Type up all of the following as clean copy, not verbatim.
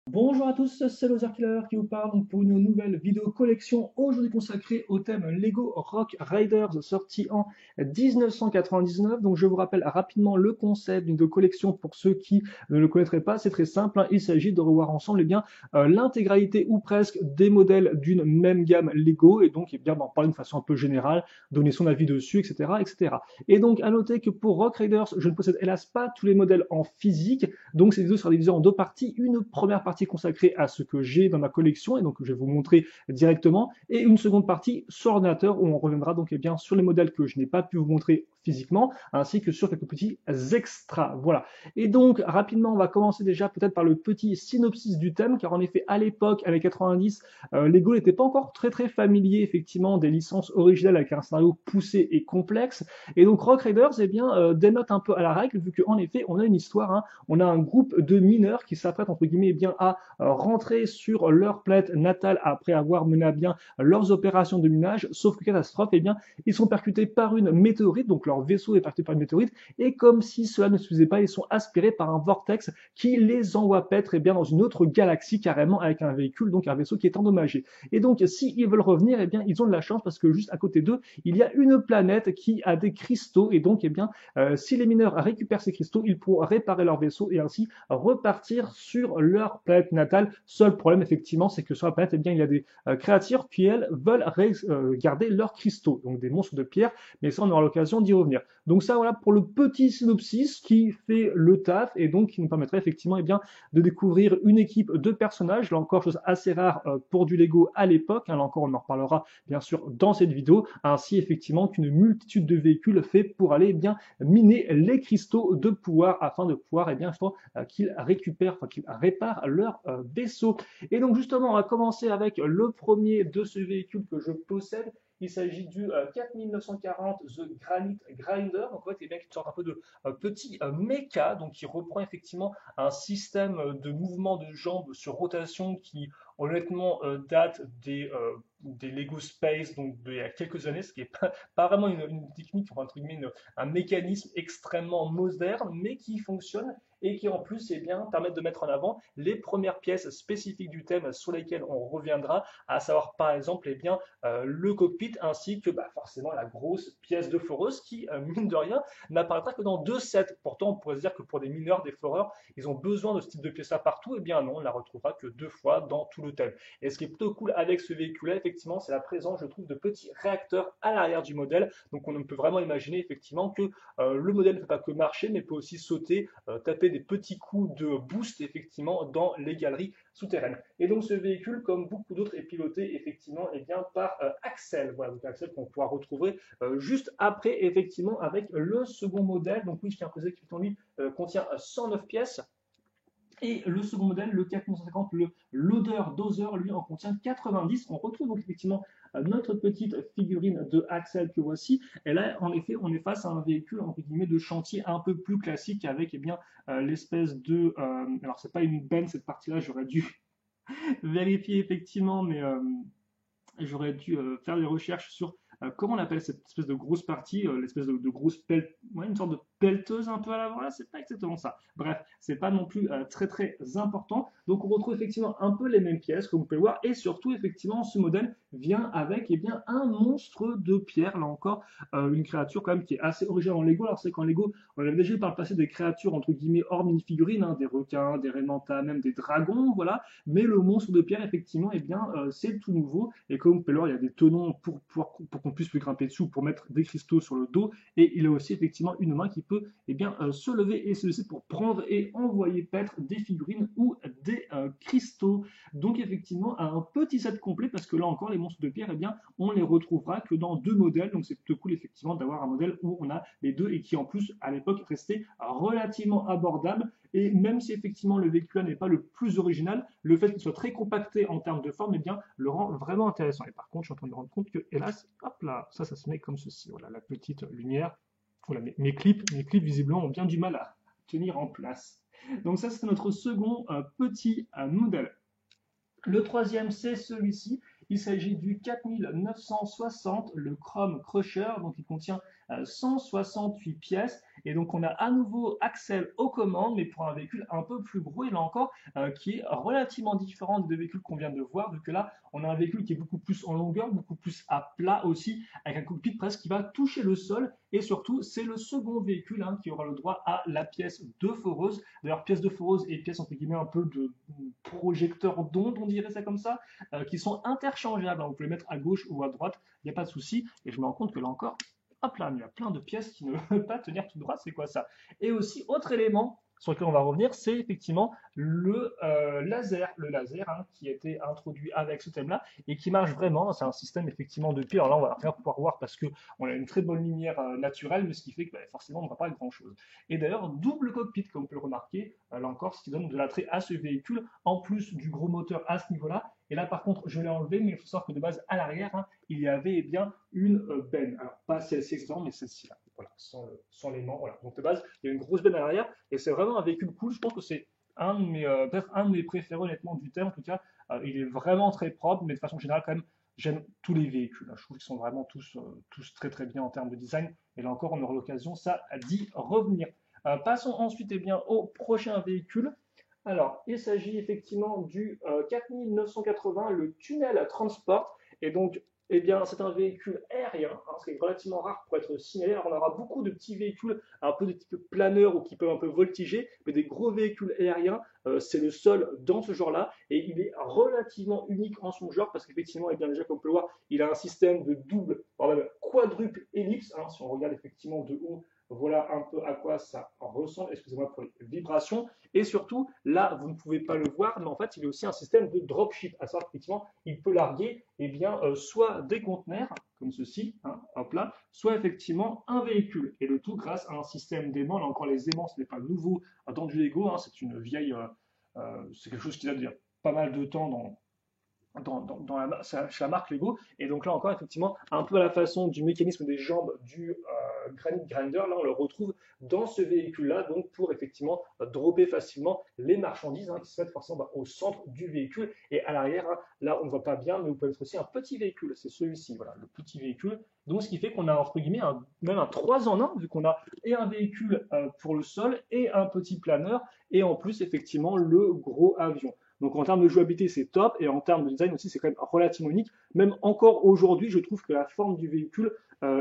Bonjour à tous, c'est Loser Killer qui vous parle donc pour une nouvelle vidéo collection aujourd'hui consacrée au thème Lego Rock Riders sorti en 1999. Donc je vous rappelle rapidement le concept d'une collection pour ceux qui ne le connaîtraient pas. C'est très simple, hein. Il s'agit de revoir ensemble l'intégralité ou presque des modèles d'une même gamme Lego et donc d'en parler de façon un peu générale, donner son avis dessus, etc., etc. Et donc à noter que pour Rock Riders, je ne possède hélas pas tous les modèles en physique. Donc cette vidéo sera divisée en deux parties. Une première partie consacrée à ce que j'ai dans ma collection et donc je vais vous montrer directement, et une seconde partie sur ordinateur où on reviendra donc sur les modèles que je n'ai pas pu vous montrer physiquement, ainsi que sur quelques petits extras. Voilà. Et donc rapidement, on va commencer déjà peut-être par le petit synopsis du thème, car en effet à l'époque, avec 90, Lego n'était pas encore très familier effectivement des licences originales avec un scénario poussé et complexe. Et donc Rock Raiders dénote un peu à la règle, vu qu'en effet on a une histoire, hein. On a un groupe de mineurs qui s'apprêtent entre guillemets à rentrer sur leur planète natale après avoir mené à bien leurs opérations de minage, sauf que catastrophe, ils sont percutés par une météorite, donc leur vaisseau est percuté par une météorite, et comme si cela ne suffisait pas, ils sont aspirés par un vortex qui les envoie paître dans une autre galaxie carrément avec un véhicule, donc un vaisseau qui est endommagé. Et donc s'ils veulent revenir, ils ont de la chance parce que juste à côté d'eux, il y a une planète qui a des cristaux, et donc si les mineurs récupèrent ces cristaux, ils pourront réparer leur vaisseau et ainsi repartir sur leur planète natale. Seul problème, effectivement, c'est que sur la planète, il y a des créatures qui, elles, veulent garder leurs cristaux, donc des monstres de pierre, mais ça, on aura l'occasion d'y revenir. Donc ça, voilà pour le petit synopsis qui fait le taf et donc qui nous permettrait effectivement de découvrir une équipe de personnages, là encore, chose assez rare pour du Lego à l'époque, hein, là encore, on en reparlera bien sûr dans cette vidéo, ainsi effectivement qu'une multitude de véhicules faits pour aller miner les cristaux de pouvoir afin de pouvoir qu'ils récupèrent, enfin qu'ils réparent leur vaisseau. Et donc justement, on va commencer avec le premier de ce véhicule que je possède. Il s'agit du 4940 The Granite Grinder. Donc en fait, qui sort un peu de petit mecha, donc qui reprend effectivement un système de mouvement de jambes sur rotation qui honnêtement date des Lego Space, donc d'il y a quelques années, ce qui est pas vraiment une technique, enfin, entre guillemets, un mécanisme extrêmement moderne, mais qui fonctionne et qui en plus permettent de mettre en avant les premières pièces spécifiques du thème sur lesquelles on reviendra, à savoir par exemple le cockpit ainsi que forcément la grosse pièce de foreuse qui, mine de rien, n'apparaîtra que dans deux sets. Pourtant, on pourrait se dire que pour des mineurs, des foreurs, ils ont besoin de ce type de pièce-là partout. Eh bien non, on ne la retrouvera que deux fois dans tout le thème. Et ce qui est plutôt cool avec ce véhicule-là, effectivement, c'est la présence, je trouve, de petits réacteurs à l'arrière du modèle. Donc on peut vraiment imaginer effectivement que le modèle ne peut pas que marcher, mais peut aussi sauter, taper des petits coups de boost effectivement dans les galeries souterraines. Et donc ce véhicule, comme beaucoup d'autres, est piloté effectivement par Axel. Voilà, donc Axel qu'on pourra retrouver juste après effectivement avec le second modèle. Donc oui, je tiens à préciser que lui contient 109 pièces. Et le second modèle, le 4150, le Loader Dozer, lui en contient 90. On retrouve donc effectivement notre petite figurine de Axel que voici. Et là, en effet, on est face à un véhicule entre guillemets de chantier un peu plus classique avec l'espèce de. Alors, c'est pas une benne cette partie-là, j'aurais dû vérifier effectivement, mais j'aurais dû faire des recherches sur comment on appelle cette espèce de grosse partie, l'espèce de grosse pelle, ouais, une sorte de pelleteuse un peu à l'avant, là, c'est pas exactement ça. Bref, c'est pas non plus très important. Donc on retrouve effectivement un peu les mêmes pièces, comme vous pouvez le voir, et surtout effectivement ce modèle vient avec un monstre de pierre, là encore, une créature quand même qui est assez originale en Lego. Alors c'est qu'en Lego, on avait déjà eu par le passé des créatures entre guillemets hors mini-figurines, hein, des requins, des raimentas, même des dragons, voilà. Mais le monstre de pierre, effectivement, c'est tout nouveau. Et comme vous pouvez le voir, il y a des tenons pour qu'on puisse lui grimper dessus, pour mettre des cristaux sur le dos. Et il a aussi effectivement une main qui peut se lever et se laisser pour prendre et envoyer paître des figurines ou des cristaux. Donc effectivement, un petit set complet, parce que là encore, les monstres de pierre, on les retrouvera que dans deux modèles. Donc c'est plutôt cool effectivement d'avoir un modèle où on a les deux et qui en plus, à l'époque, restait relativement abordable. Et même si effectivement le véhicule n'est pas le plus original, le fait qu'il soit très compacté en termes de forme, le rend vraiment intéressant. Et par contre, je suis en train de me rendre compte que, hélas, hop là, ça se met comme ceci. Voilà, la petite lumière. Voilà, mes clips visiblement ont bien du mal à tenir en place. Donc ça, c'est notre second petit modèle. Le troisième, c'est celui-ci. Il s'agit du 4960, le Chrome Crusher, donc il contient 168 pièces. Et donc on a à nouveau Axel aux commandes, mais pour un véhicule un peu plus gros, et là encore, qui est relativement différent des deux véhicules qu'on vient de voir, vu que là, on a un véhicule qui est beaucoup plus en longueur, beaucoup plus à plat aussi, avec un cockpit presque qui va toucher le sol. Et surtout, c'est le second véhicule qui aura le droit à la pièce de foreuse. D'ailleurs, pièce de foreuse et pièce entre guillemets un peu de projecteur d'onde, on dirait ça comme ça, qui sont interchangeables. Vous pouvez les mettre à gauche ou à droite, il n'y a pas de souci. Et je me rends compte que là encore, hop là, il y a plein de pièces qui ne peuvent pas tenir tout droit, c'est quoi ça? Et aussi, autre élément sur lequel on va revenir, c'est effectivement le laser qui a été introduit avec ce thème-là et qui marche vraiment. C'est un système effectivement de pied. Alors là, on va rien pouvoir voir parce qu'on a une très bonne lumière naturelle, mais ce qui fait que forcément, on ne voit pas grand-chose. Et d'ailleurs, double cockpit, comme vous pouvez le remarquer, là encore, ce qui donne de l'attrait à ce véhicule, en plus du gros moteur à ce niveau-là. Et là, par contre, je l'ai enlevé, mais il faut savoir que de base, à l'arrière, il y avait bien une benne. Alors, pas celle-ci exactement, mais celle-ci-là. Voilà, sans l'aimant. Voilà. Donc, de base, il y a une grosse benne à l'arrière, et c'est vraiment un véhicule cool. Je pense que c'est peut-être un de mes préférés, honnêtement, du thème. En tout cas, il est vraiment très propre, mais de façon générale, quand même, j'aime tous les véhicules. Je trouve qu'ils sont vraiment tous très très bien en termes de design. Et là encore, on aura l'occasion, ça, d'y revenir. Passons ensuite au prochain véhicule. Alors, il s'agit effectivement du 4980, le Tunnel Transport. Et donc, eh bien, c'est un véhicule aérien, ce qui est relativement rare pour être signalé. Alors, on aura beaucoup de petits véhicules, un peu de type planeur ou qui peuvent un peu voltiger, mais des gros véhicules aériens, c'est le seul dans ce genre-là. Et il est relativement unique en son genre parce qu'effectivement, eh bien, déjà, comme on peut le voir, il a un système de double, voire même quadruple ellipse. Si on regarde effectivement de haut, voilà un peu à quoi ça ressemble. Excusez-moi pour les vibrations. Et surtout, là, vous ne pouvez pas le voir, mais en fait, il y a aussi un système de dropship. À savoir qu'effectivement, il peut larguer soit des conteneurs, comme ceci, hop là, soit effectivement un véhicule. Et le tout grâce à un système d'aimants. Là encore, les aimants, ce n'est pas nouveau dans du Lego. C'est une vieille. C'est quelque chose qui date d'il y a pas mal de temps chez la marque Lego. Et donc là encore, effectivement, un peu à la façon du mécanisme des jambes du Granite Grinder, là on le retrouve dans ce véhicule-là, donc pour effectivement dropper facilement les marchandises qui se mettent forcément au centre du véhicule. Et à l'arrière, là on ne voit pas bien, mais vous pouvez mettre aussi un petit véhicule, c'est celui-ci, voilà, le petit véhicule. Donc ce qui fait qu'on a entre guillemets même un 3 en 1, vu qu'on a et un véhicule pour le sol et un petit planeur, et en plus effectivement le gros avion. Donc en termes de jouabilité, c'est top, et en termes de design aussi, c'est quand même relativement unique. Même encore aujourd'hui, je trouve que la forme du véhicule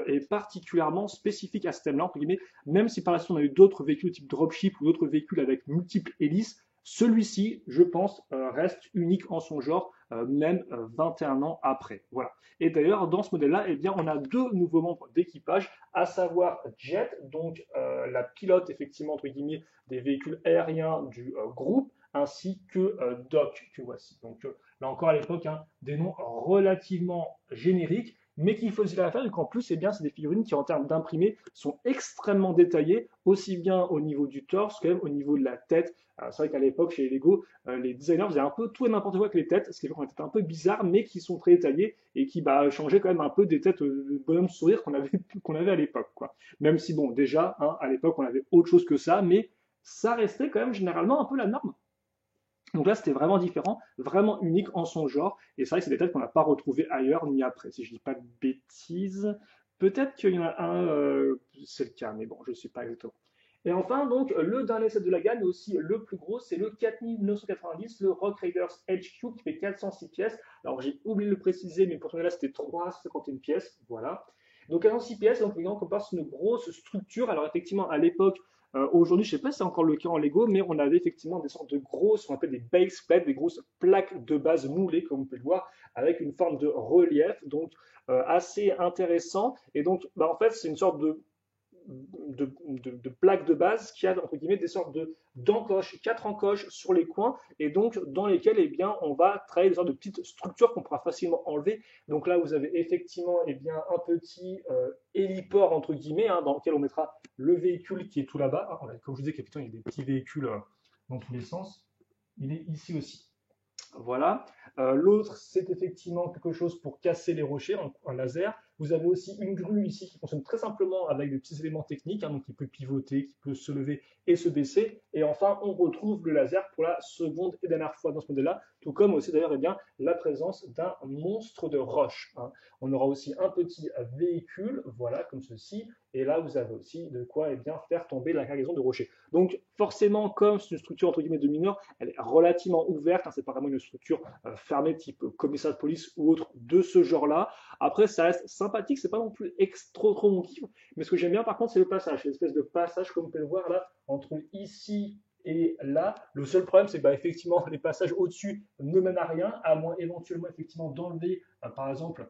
est particulièrement spécifique à ce thème-là, entre guillemets, même si par la suite on a eu d'autres véhicules type dropship ou d'autres véhicules avec multiples hélices, celui-ci, je pense, reste unique en son genre, même 21 ans après. Voilà. Et d'ailleurs, dans ce modèle-là, eh bien, on a deux nouveaux membres d'équipage, à savoir Jet, donc la pilote, effectivement, entre guillemets, des véhicules aériens du groupe, ainsi que Doc, que voici. Donc là encore à l'époque, des noms relativement génériques, mais qui faisaient l'affaire, et qu'en plus, eh bien, c'est des figurines qui, en termes d'imprimés, sont extrêmement détaillées, aussi bien au niveau du torse que même au niveau de la tête. C'est vrai qu'à l'époque, chez les Lego, les designers faisaient un peu tout et n'importe quoi avec les têtes, ce qui fait qu'on a des têtes un peu bizarres, mais qui sont très détaillées et qui changeaient quand même un peu des têtes de bonhomme sourire qu'on avait à l'époque, quoi. Même si, bon, déjà, à l'époque, on avait autre chose que ça, mais ça restait quand même généralement un peu la norme. Donc là, c'était vraiment différent, vraiment unique en son genre. Et c'est vrai que c'est des têtes qu'on n'a pas retrouvées ailleurs ni après. Si je dis pas de bêtises, peut-être qu'il y en a un, c'est le cas, mais bon, je ne sais pas exactement. Et enfin, donc, le dernier set de la gamme, mais aussi le plus gros, c'est le 4990, le Rock Raiders HQ, qui fait 406 pièces. Alors, j'ai oublié de le préciser, mais pour ce là c'était 351 pièces, voilà. Donc, 406 pièces, donc, on compare sur une grosse structure. Alors, effectivement, à l'époque, aujourd'hui, je ne sais pas si c'est encore le cas en Lego, mais on avait effectivement des sortes de grosses, on appelle des base plates, des grosses plaques de base moulées, comme vous pouvez le voir, avec une forme de relief, donc assez intéressant. Et donc, en fait, c'est une sorte de plaques de base qui a entre guillemets des sortes d'encoches, 4 encoches sur les coins, et donc dans lesquelles eh bien, on va travailler des sortes de petites structures qu'on pourra facilement enlever. Donc là, vous avez effectivement eh bien, un petit héliport entre guillemets, dans lequel on mettra le véhicule qui est tout là-bas. Comme je vous disais, capitaine, il y a des petits véhicules dans tous les sens. Il est ici aussi. Voilà. L'autre, c'est effectivement quelque chose pour casser les rochers, un laser. Vous avez aussi une grue ici qui fonctionne très simplement avec des petits éléments techniques, hein, donc qui peut pivoter, qui peut se lever et se baisser. Et enfin, on retrouve le laser pour la seconde et dernière fois dans ce modèle-là, tout comme aussi d'ailleurs eh bien, la présence d'un monstre de roche, hein. On aura aussi un petit véhicule, voilà, comme ceci. Et là, vous avez aussi de quoi eh bien, faire tomber la cargaison de rochers. Donc forcément, comme c'est une structure entre guillemets de mineurs, elle est relativement ouverte, hein, c'est pas vraiment une structure fermée type commissariat de police ou autre de ce genre-là. Après, ça reste sympathique, c'est pas non plus trop mon kiff, mais ce que j'aime bien par contre, c'est le passage, l'espèce de passage, comme vous pouvez le voir là, entre ici et là. Le seul problème, c'est que bah, effectivement, les passages au-dessus ne mènent à rien, à moins éventuellement effectivement d'enlever, par exemple,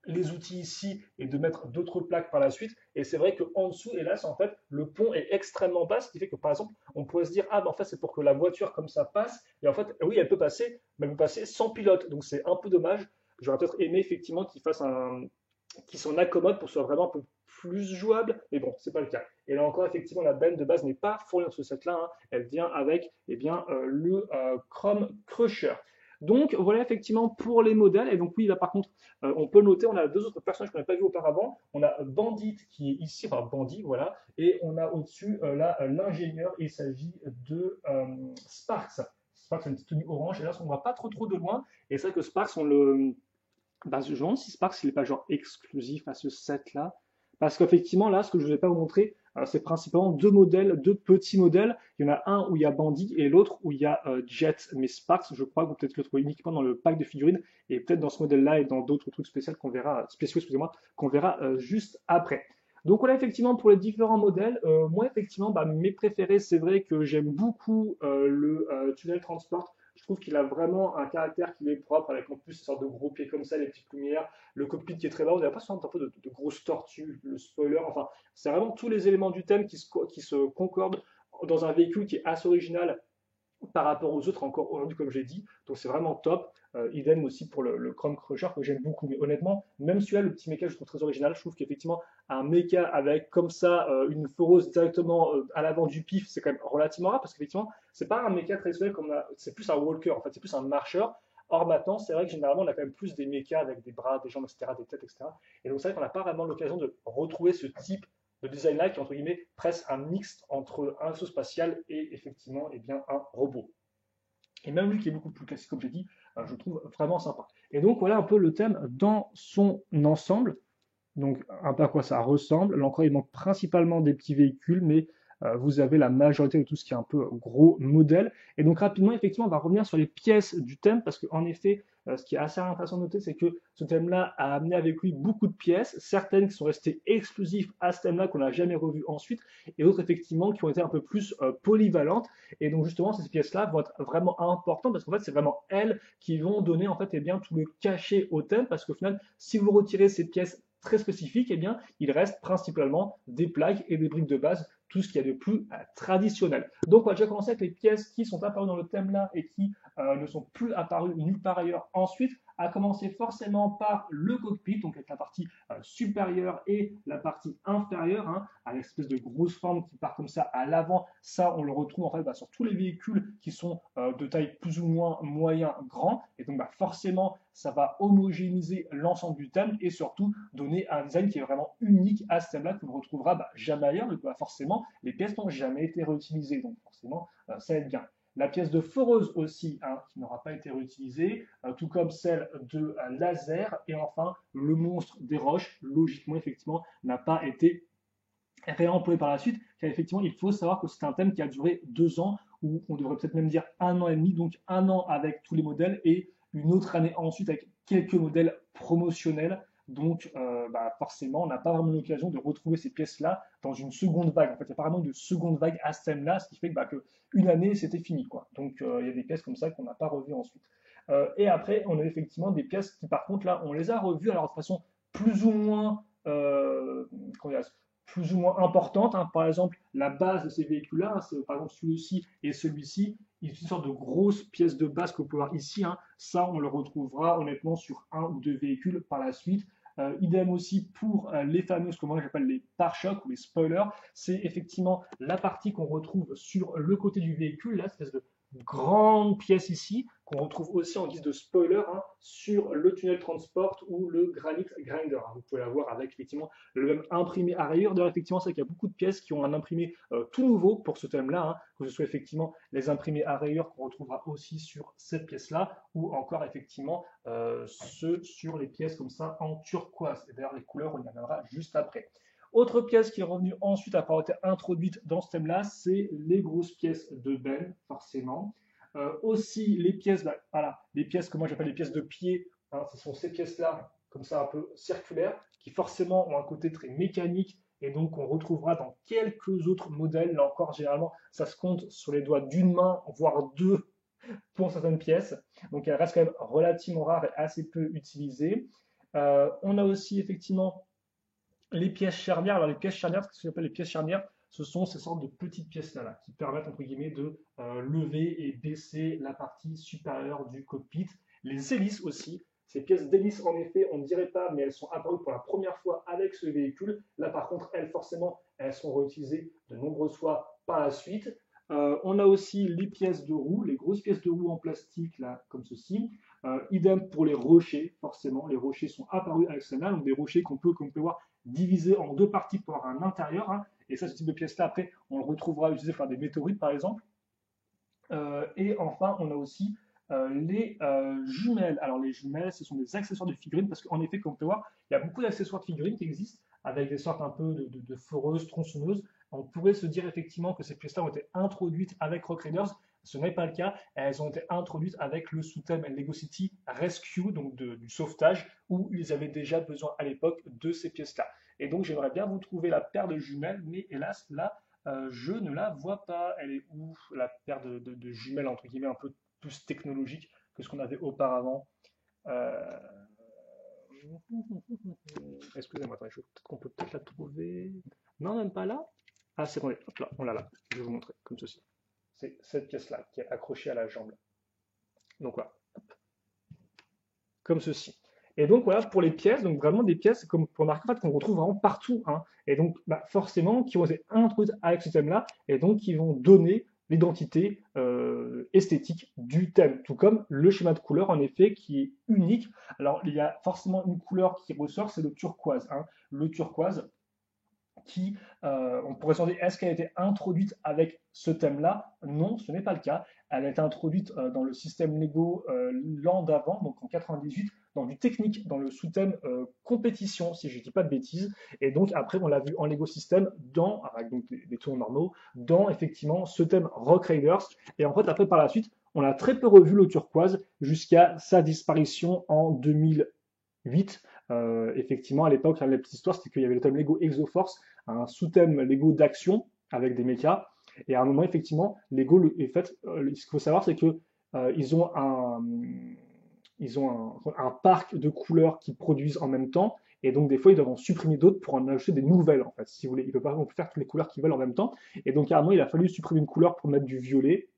les outils ici et de mettre d'autres plaques par la suite. Et c'est vrai qu'en dessous, hélas, en fait, le pont est extrêmement bas, ce qui fait que par exemple, on pourrait se dire, ah ben en fait, c'est pour que la voiture comme ça passe. Et en fait, oui, elle peut passer, mais elle peut passer sans pilote. Donc c'est un peu dommage. J'aurais peut-être aimé effectivement qu'il s'en accommode pour que ce soit vraiment un peu plus jouable, mais bon, c'est pas le cas. Et là encore, effectivement, la benne de base n'est pas fournie dans ce set-là, hein. Elle vient avec eh bien, le Chrome Crusher. Donc voilà effectivement pour les modèles. Et donc oui, là par contre, on peut noter, on a deux autres personnages qu'on n'a pas vu auparavant. On a Bandit qui est ici, enfin Bandit, voilà, et on a au-dessus là l'ingénieur. Il s'agit de Sparks. Sparks a une petite tenue orange, et là on ne voit pas trop de loin. Et c'est vrai que Sparks, je me demande si Sparks il n'est pas genre exclusif à ce set-là. Parce qu'effectivement, là, ce que je ne vais pas vous montrer, c'est principalement deux modèles, deux petits modèles. Il y en a un où il y a Bandit et l'autre où il y a Jet. Mais Sparks, je crois que vous peut-être le trouver uniquement dans le pack de figurines et peut-être dans ce modèle-là et dans d'autres trucs spéciaux excusez-moi, qu'on verra juste après. Donc voilà effectivement pour les différents modèles. Moi effectivement, bah, mes préférés, c'est vrai que j'aime beaucoup le Tunnel Transport. Je trouve qu'il a vraiment un caractère qui est propre, avec en plus ces sortes de gros pieds comme ça, les petites lumières, le cockpit qui est très bas. On n'a pas souvent un peu de grosses tortues, le spoiler. Enfin, c'est vraiment tous les éléments du thème qui se concordent dans un véhicule qui est assez original par rapport aux autres encore aujourd'hui, comme j'ai dit. Donc c'est vraiment top. Idem aussi pour le Chrome Crusher que j'aime beaucoup. Mais honnêtement, même celui-là, le petit mecha, je trouve très original. Je trouve qu'effectivement, un mecha avec comme ça une foreuse directement à l'avant du pif, c'est quand même relativement rare parce qu'effectivement, c'est pas un mecha traditionnel comme c'est plus un walker, en fait, c'est plus un marcheur. Or maintenant, c'est vrai que généralement, on a quand même plus des mechas avec des bras, des jambes, etc., des têtes, etc. Et donc c'est vrai qu'on n'a pas vraiment l'occasion de retrouver ce type de design-là qui est entre guillemets presque un mixte entre un vaisseau spatial et effectivement eh bien, un robot. Et même lui qui est beaucoup plus classique, comme j'ai dit, je trouve vraiment sympa. Et donc voilà un peu le thème dans son ensemble. Donc un peu à quoi ça ressemble. Là encore, il manque principalement des petits véhicules, mais vous avez la majorité de tout ce qui est un peu gros modèle. Et donc rapidement, effectivement, on va revenir sur les pièces du thème, parce qu'en effet, ce qui est assez intéressant de noter, c'est que ce thème-là a amené avec lui beaucoup de pièces, certaines qui sont restées exclusives à ce thème-là, qu'on n'a jamais revu ensuite, et d'autres effectivement qui ont été un peu plus polyvalentes. Et donc justement, ces pièces-là vont être vraiment importantes, parce qu'en fait, c'est vraiment elles qui vont donner en fait eh bien, tout le cachet au thème, parce qu'au final, si vous retirez ces pièces très spécifiques, eh bien, il reste principalement des plaques et des briques de base, tout ce qu'il y a de plus traditionnel. Donc, on va déjà commencer avec les pièces qui sont apparues dans le thème là et qui ne sont plus apparues nulle part ailleurs ensuite, à commencer forcément par le cockpit, donc avec la partie supérieure et la partie inférieure, hein, à l'espèce de grosse forme qui part comme ça à l'avant. Ça, on le retrouve en fait bah, sur tous les véhicules qui sont de taille plus ou moins moyen grand. Et donc, bah, forcément, ça va homogénéiser l'ensemble du thème et surtout donner un design qui est vraiment unique à ce thème-là, que vous ne retrouverez bah, jamais ailleurs. Donc, bah, forcément, les pièces n'ont jamais été réutilisées. Donc, forcément, ça aide bien. La pièce de foreuse aussi, hein, qui n'aura pas été réutilisée, tout comme celle de laser. Et enfin, le monstre des roches, logiquement, effectivement, n'a pas été réemployé par la suite. Car effectivement, il faut savoir que c'est un thème qui a duré 2 ans, ou on devrait peut-être même dire 1 an et demi, donc 1 an avec tous les modèles et une autre année ensuite avec quelques modèles promotionnels. Donc, bah, forcément, on n'a pas vraiment l'occasion de retrouver ces pièces-là dans une seconde vague. En fait, il y a pas vraiment de seconde vague à ce thème-là, ce qui fait que, bah, une année, c'était fini, quoi. Donc, il y a des pièces comme ça qu'on n'a pas revues ensuite. Et après, on a effectivement des pièces qui, par contre, là, on les a revues alors de façon plus ou moins, plus ou moins importante, hein. Par exemple, la base de ces véhicules-là, hein, c'est par exemple celui-ci et celui-ci, il y a une sorte de grosses pièces de base que vous pouvez voir ici, hein. Ça, on le retrouvera honnêtement sur un ou deux véhicules par la suite. Idem aussi pour les fameux, ce que moi j'appelle les pare-chocs ou les spoilers. C'est effectivement la partie qu'on retrouve sur le côté du véhicule, là, cette espèce de grande pièce ici, qu'on retrouve aussi en guise de spoiler hein, sur le tunnel transport ou le granite grinder. Hein. Vous pouvez l'avoir avec effectivement le même imprimé à rayures. D'ailleurs, effectivement, c'est qu'il y a beaucoup de pièces qui ont un imprimé tout nouveau pour ce thème-là, hein, que ce soit effectivement les imprimés à rayures qu'on retrouvera aussi sur cette pièce-là, ou encore effectivement ceux sur les pièces comme ça en turquoise. Et d'ailleurs, les couleurs, on y reviendra juste après. Autre pièce qui est revenue ensuite après avoir été introduite dans ce thème-là, c'est les grosses pièces de Ben, forcément. Aussi les pièces, bah, voilà, les pièces que moi j'appelle les pièces de pied, hein, ce sont ces pièces-là, comme ça un peu circulaires, qui forcément ont un côté très mécanique et donc on retrouvera dans quelques autres modèles. Là encore, généralement, ça se compte sur les doigts d'une main, voire deux pour certaines pièces. Donc elles restent quand même relativement rares et assez peu utilisées. On a aussi effectivement les pièces charnières. Alors les pièces charnières, ce que j'appelle les pièces charnières, ce sont ces sortes de petites pièces-là là, qui permettent entre guillemets de lever et baisser la partie supérieure du cockpit. Les hélices aussi. Ces pièces d'hélice, en effet, on ne dirait pas, mais elles sont apparues pour la première fois avec ce véhicule. Là, par contre, elles, forcément, elles sont réutilisées de nombreuses fois par la suite. On a aussi les pièces de roue, les grosses pièces de roue en plastique, là, comme ceci. Idem pour les rochers, forcément. Les rochers sont apparus avec celle-là, donc des rochers qu'on peut voir divisés en deux parties pour avoir un intérieur. Hein. Et ça, ce type de pièce-là, après, on le retrouvera utilisé pour faire des météorites, par exemple. Et enfin, on a aussi les jumelles. Alors, les jumelles, ce sont des accessoires de figurines, parce qu'en effet, comme on peut voir, il y a beaucoup d'accessoires de figurines qui existent, avec des sortes un peu de foreuses, tronçonneuses. On pourrait se dire effectivement que ces pièces-là ont été introduites avec Rock Raiders. Ce n'est pas le cas. Elles ont été introduites avec le sous-thème Lego City Rescue, donc du sauvetage, où ils avaient déjà besoin à l'époque de ces pièces-là. Et donc, j'aimerais bien vous trouver la paire de jumelles, mais hélas, là, je ne la vois pas. Elle est où, la paire de jumelles, entre guillemets, un peu plus technologique que ce qu'on avait auparavant. Euh, Excusez-moi, attendez, peut-être qu'on peut peut-être la trouver. Non, même pas là. Ah, c'est bon, hop là, on l'a là. Je vais vous montrer, comme ceci. C'est cette pièce-là qui est accrochée à la jambe. Donc voilà, comme ceci. Et donc voilà pour les pièces, donc vraiment des pièces comme pour marquer en fait, qu'on retrouve vraiment partout. Hein, et donc bah, forcément qui ont été introduites avec ce thème-là et donc qui vont donner l'identité esthétique du thème, tout comme le schéma de couleur en effet qui est unique. Alors il y a forcément une couleur qui ressort, c'est le turquoise. Hein. Le turquoise, qui, on pourrait se demander, est-ce qu'elle a été introduite avec ce thème-là? Non, ce n'est pas le cas. Elle a été introduite dans le système Lego l'an d'avant, donc en 98, dans du technique, dans le sous-thème compétition, si je ne dis pas de bêtises. Et donc après, on l'a vu en Lego System, avec donc des tours normaux, dans effectivement ce thème Rock Raiders. Et en fait, après, par la suite, on a très peu revu le turquoise jusqu'à sa disparition en 2008. Effectivement, à l'époque, la petite histoire, c'était qu'il y avait le thème Lego Exoforce, un sous-thème Lego d'action avec des mechas. Et à un moment, effectivement, Lego, en fait, ce qu'il faut savoir, c'est que ils ont un parc de couleurs qu'ils produisent en même temps. Et donc, des fois, ils doivent en supprimer d'autres pour en ajouter des nouvelles, en fait. Si vous voulez, ils ne peuvent pas faire toutes les couleurs qu'ils veulent en même temps. Et donc, à un moment, il a fallu supprimer une couleur pour mettre du violet.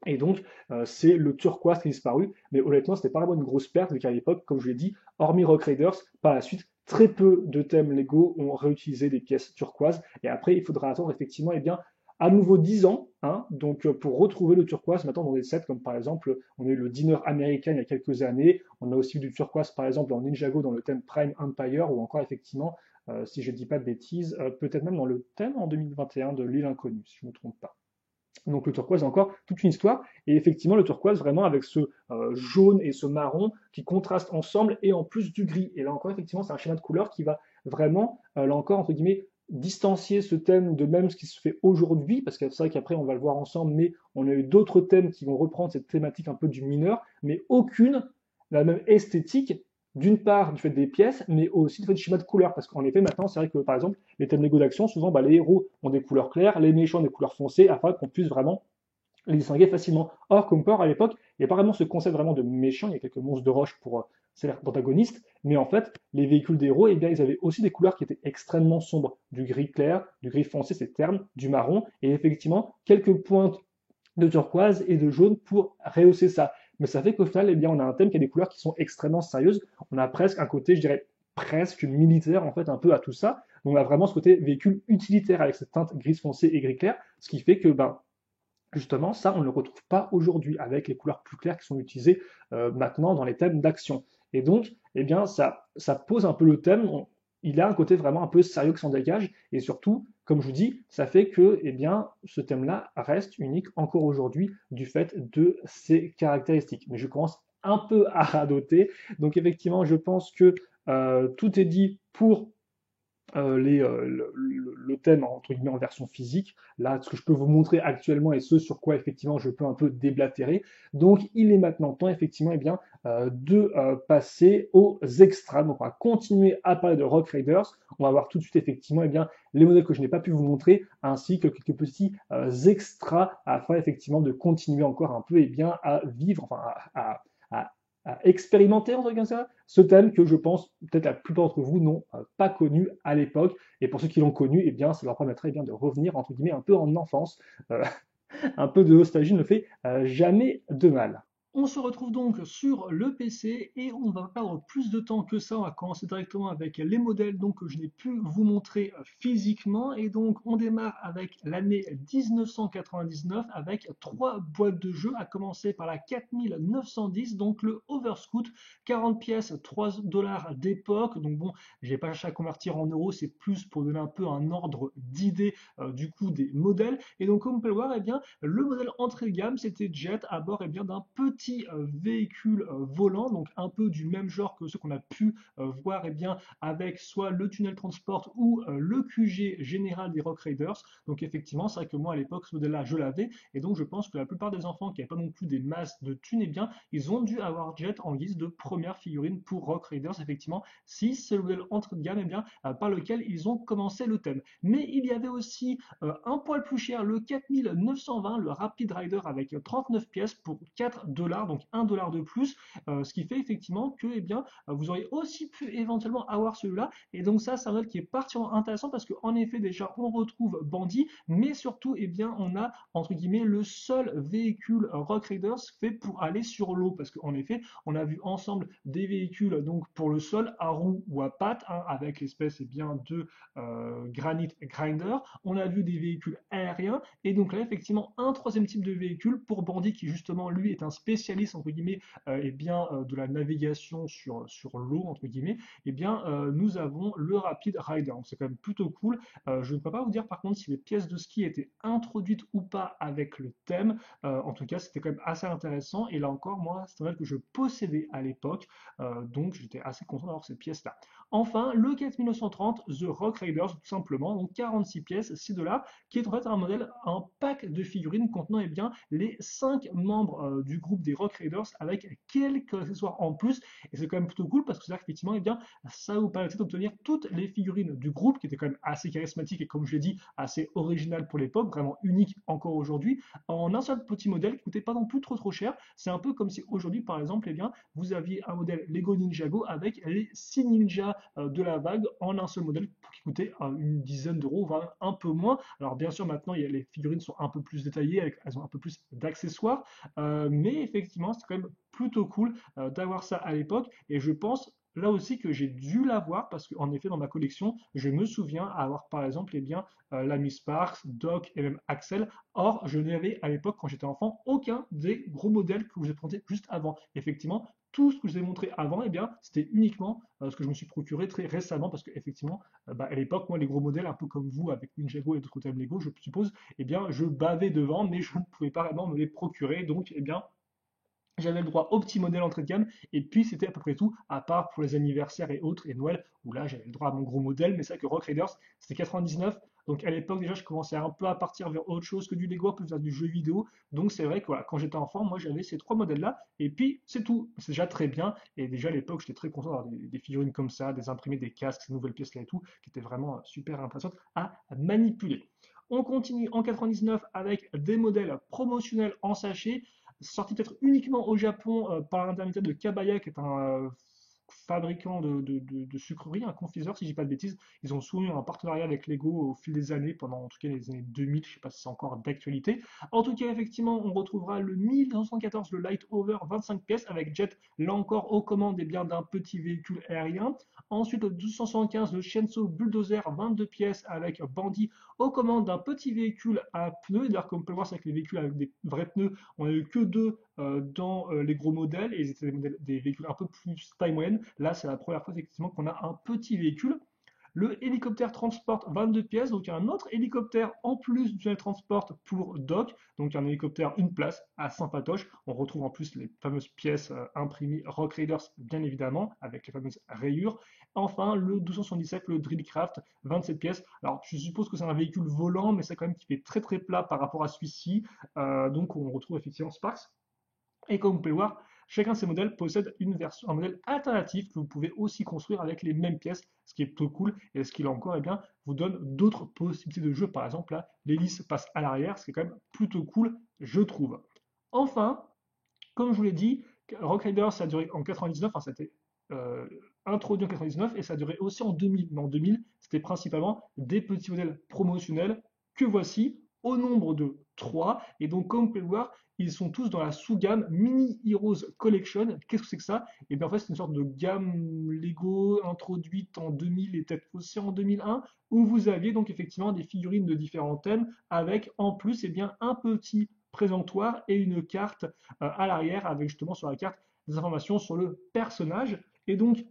Et donc, c'est le turquoise qui a disparu. Mais honnêtement, c'était pas vraiment une grosse perte, vu qu'à l'époque, comme je l'ai dit, hormis Rock Raiders, par la suite, très peu de thèmes Lego ont réutilisé des pièces turquoises. Et après, il faudra attendre effectivement, eh bien, à nouveau 10 ans, hein, donc pour retrouver le turquoise maintenant dans des sets comme par exemple, on a eu le Diner américain il y a quelques années, on a aussi eu du turquoise par exemple en Ninjago dans le thème Prime Empire, ou encore effectivement, si je ne dis pas de bêtises, peut-être même dans le thème en 2021 de l'île inconnue, si je ne me trompe pas. Donc le turquoise, encore toute une histoire. Et effectivement, le turquoise, vraiment avec ce jaune et ce marron qui contrastent ensemble et en plus du gris. Et là encore, effectivement, c'est un schéma de couleur qui va vraiment, là encore, entre guillemets, distancier ce thème de même ce qui se fait aujourd'hui, parce que c'est vrai qu'après, on va le voir ensemble, mais on a eu d'autres thèmes qui vont reprendre cette thématique un peu du mineur, mais aucune la même esthétique, d'une part du fait des pièces, mais aussi du fait du schéma de couleur. Parce qu'en effet, maintenant, c'est vrai que par exemple, les thèmes Lego d'action, souvent, bah, les héros ont des couleurs claires, les méchants ont des couleurs foncées, afin qu'on puisse vraiment les distinguer facilement. Or, comme peur, à l'époque, il n'y a pas vraiment ce concept vraiment de méchant, il y a quelques monstres de roche pour c'est protagonistes, mais en fait, les véhicules des héros, eh bien, ils avaient aussi des couleurs qui étaient extrêmement sombres, du gris clair, du gris foncé, c'est terne, du marron, et effectivement, quelques pointes de turquoise et de jaune pour rehausser ça. Mais ça fait qu'au final, eh bien, on a un thème qui a des couleurs qui sont extrêmement sérieuses. On a presque un côté, je dirais, presque militaire, en fait, un peu à tout ça. Donc, on a vraiment ce côté véhicule utilitaire avec cette teinte grise foncée et gris clair, ce qui fait que, ben, Justement, ça, on ne le retrouve pas aujourd'hui avec les couleurs plus claires qui sont utilisées maintenant dans les thèmes d'action. Et donc, eh bien, ça pose un peu le thème. Il a un côté vraiment un peu sérieux qui s'en dégage. Et surtout, comme je vous dis, ça fait que, eh bien, ce thème-là reste unique encore aujourd'hui du fait de ses caractéristiques. Mais je commence un peu à radoter. Donc, effectivement, je pense que tout est dit pour le thème entre guillemets en version physique, là ce que je peux vous montrer actuellement et ce sur quoi effectivement je peux un peu déblatérer. Donc il est maintenant temps effectivement de passer aux extras. Donc on va continuer à parler de Rock Raiders. On va voir tout de suite effectivement les modèles que je n'ai pas pu vous montrer ainsi que quelques petits extras afin effectivement de continuer encore un peu à vivre, enfin à expérimenter entre guillemets ça, ce thème que je pense peut-être la plupart d'entre vous n'ont pas connu à l'époque. Et pour ceux qui l'ont connu, eh bien, ça leur permettrait de revenir entre guillemets un peu en enfance. Euh, un peu de nostalgie ne fait jamais de mal. On se retrouve donc sur le PC et on va perdre plus de temps que ça. On va commencer directement avec les modèles donc, que je n'ai pu vous montrer physiquement. Et donc on démarre avec l'année 1999 avec trois boîtes de jeux, à commencer par la 4910, donc le Overscoot, 40 pièces, 3 dollars d'époque. Donc bon, j'ai pas cherché à convertir en euros, c'est plus pour donner un peu un ordre d'idée du coup des modèles. Et donc comme on peut le voir, eh bien, le modèle entrée de gamme, c'était Jet à bord d'un petit véhicule volant, donc un peu du même genre que ce qu'on a pu voir avec soit le tunnel transport ou le QG général des Rock Raiders. Donc effectivement, c'est vrai que moi à l'époque, ce modèle-là, je l'avais, et donc je pense que la plupart des enfants qui n'avaient pas non plus des masses de thunes, ils ont dû avoir Jet en guise de première figurine pour Rock Raiders, effectivement, si c'est le modèle entrée de gamme, par lequel ils ont commencé le thème. Mais il y avait aussi un poil plus cher, le 4920, le Rapid Rider avec 39 pièces pour 4 dollars, donc 1 dollar de plus, ce qui fait effectivement que vous auriez aussi pu éventuellement avoir celui-là. Et donc ça, c'est un modèle qui est particulièrement intéressant parce qu'en effet, déjà, on retrouve Bandit, mais surtout, on a entre guillemets le seul véhicule Rock Raiders fait pour aller sur l'eau, parce qu'en effet, on a vu ensemble des véhicules donc pour le sol à roues ou à pattes, hein, avec l'espèce de Granite Grinder. On a vu des véhicules aériens et donc là effectivement un troisième type de véhicule pour Bandit qui justement lui est un spécialiste entre guillemets de la navigation sur l'eau entre guillemets. Nous avons le Rapid Rider. Donc c'est quand même plutôt cool. Je ne peux pas vous dire par contre si les pièces de ski étaient introduites ou pas avec le thème. En tout cas c'était quand même assez intéressant et là encore moi c'est un modèle que je possédais à l'époque, donc j'étais assez content d'avoir cette pièce là. Enfin, le 4930 The Rock Raiders, tout simplement, donc 46 pièces, 6 dollars, qui est en fait un modèle, un pack de figurines contenant les 5 membres du groupe des Rock Raiders avec quelques accessoires en plus. Et c'est quand même plutôt cool parce que c'est-à-dire qu'effectivement, ça vous permettait d'obtenir toutes les figurines du groupe, qui étaient quand même assez charismatiques et comme je l'ai dit, assez originales pour l'époque, vraiment uniques encore aujourd'hui, en un seul petit modèle qui coûtait pas non plus trop cher. C'est un peu comme si aujourd'hui, par exemple, vous aviez un modèle Lego Ninjago avec les 6 ninjas de la vague en un seul modèle qui coûtait une dizaine d'euros, voire un peu moins. Alors bien sûr maintenant les figurines sont un peu plus détaillées, elles ont un peu plus d'accessoires, mais effectivement c'est quand même plutôt cool d'avoir ça à l'époque et je pense là aussi que j'ai dû l'avoir parce qu'en effet dans ma collection je me souviens avoir par exemple l'ami Sparks, Doc et même Axel. Or je n'avais à l'époque quand j'étais enfant aucun des gros modèles que vous ai présentés juste avant. Effectivement tout ce que je vous ai montré avant, c'était uniquement ce que je me suis procuré très récemment, parce qu'effectivement, à l'époque, moi, les gros modèles, un peu comme vous, avec Ninjago et d'autres thèmes Lego, je suppose, je bavais devant, mais je ne pouvais pas vraiment me les procurer, donc, j'avais le droit au petit modèle entrée de gamme, et puis c'était à peu près tout, à part pour les anniversaires et autres, et Noël, où là j'avais le droit à mon gros modèle, mais c'est vrai que Rock Raiders, c'était 99, donc à l'époque déjà je commençais un peu à partir vers autre chose que du Lego, plus vers du jeu vidéo, donc c'est vrai que voilà, quand j'étais enfant, moi j'avais ces trois modèles-là, et puis c'est tout, c'est déjà très bien, et déjà à l'époque j'étais très content d'avoir des figurines comme ça, des imprimés, des casques, ces nouvelles pièces-là et tout, qui étaient vraiment super intéressantes à manipuler. On continue en 99 avec des modèles promotionnels en sachet, sorti peut-être uniquement au Japon par l'intermédiaire de Kabaya, qui est fabricant de sucreries, un confiseur, si je dis pas de bêtises. Ils ont souvent eu un partenariat avec Lego au fil des années, pendant en tout cas les années 2000, je sais pas si c'est encore d'actualité. En tout cas, effectivement, on retrouvera le 1914, le Light Over 25 pièces avec jet, là encore aux commandes et bien d'un petit véhicule aérien. Ensuite, le 1275, le Shenso Bulldozer 22 pièces avec Bandit aux commandes d'un petit véhicule à pneus. D'ailleurs, comme on peut le voir, c'est avec les véhicules avec des vrais pneus, on n'a eu que deux dans les gros modèles, et c'était des véhicules un peu plus taille moyenne. Là, c'est la première fois effectivement qu'on a un petit véhicule. Le hélicoptère transporte 22 pièces, donc un autre hélicoptère en plus du transport pour Doc, donc un hélicoptère une place à sympatoche. On retrouve en plus les fameuses pièces imprimées Rock Raiders, bien évidemment, avec les fameuses rayures. Enfin, le 1277, le Drillcraft, 27 pièces. Alors, je suppose que c'est un véhicule volant, mais c'est quand même qui fait très très plat par rapport à celui-ci. Donc, on retrouve effectivement Sparks. Et comme vous pouvez le voir, chacun de ces modèles possède une version, un modèle alternatif que vous pouvez aussi construire avec les mêmes pièces, ce qui est plutôt cool. Et ce qui là encore, eh bien, vous donne d'autres possibilités de jeu. Par exemple, là, l'hélice passe à l'arrière, ce qui est quand même plutôt cool, je trouve. Enfin, comme je vous l'ai dit, Rock Riders, ça a duré en 99, enfin, ça a été introduit en 99 et ça a duré aussi en 2000. Mais en 2000, c'était principalement des petits modèles promotionnels que voici au nombre de 3. Et donc, comme vous pouvez le voir, ils sont tous dans la sous-gamme Mini Heroes Collection. Qu'est-ce que c'est que ça? Et bien en fait, c'est une sorte de gamme Lego introduite en 2000 et peut-être aussi en 2001, où vous aviez donc effectivement des figurines de différents thèmes avec en plus eh bien, un petit présentoir et une carte à l'arrière avec justement sur la carte des informations sur le personnage. Et donc,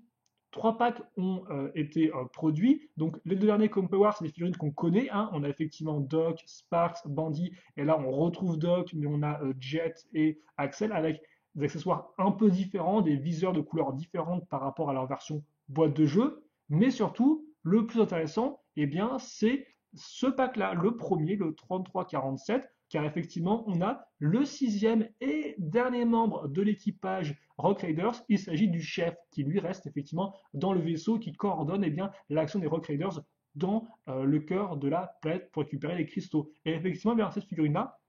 trois packs ont été produits. Donc, les deux derniers, comme on peut voir, c'est des figurines qu'on connaît. Hein. On a effectivement Doc, Sparks, Bandit, et là, on retrouve Doc, mais on a Jet et Axel avec des accessoires un peu différents, des viseurs de couleurs différentes par rapport à leur version boîte de jeu. Mais surtout, le plus intéressant, eh bien, c'est ce pack-là, le premier, le 3347, car effectivement, on a le sixième et dernier membre de l'équipage Rock Raiders. Il s'agit du chef qui lui reste effectivement dans le vaisseau qui coordonne eh bien l'action des Rock Raiders dans le cœur de la planète pour récupérer les cristaux. Et effectivement, bien, cette figurine-là,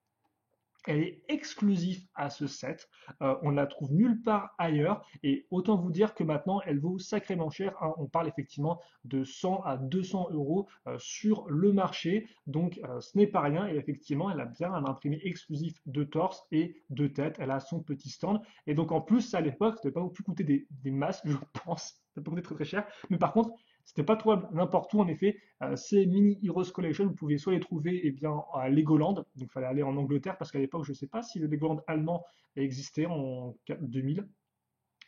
elle est exclusive à ce set. On ne la trouve nulle part ailleurs. Et autant vous dire que maintenant, elle vaut sacrément cher. Hein. On parle effectivement de 100 à 200 euros sur le marché. Donc, ce n'est pas rien. Et effectivement, elle a bien un imprimé exclusif de torse et de tête. Elle a son petit stand. Et donc, en plus, ça, à l'époque, ça ne devait pas plus coûter des masses, je pense. Ça peut coûter très très cher. Mais par contre, c'était pas trouvable n'importe où, en effet. Ces Mini Heroes Collection, vous pouvez soit les trouver eh bien, à Legoland, donc il fallait aller en Angleterre, parce qu'à l'époque, je ne sais pas si le Legoland allemand existait en 2000,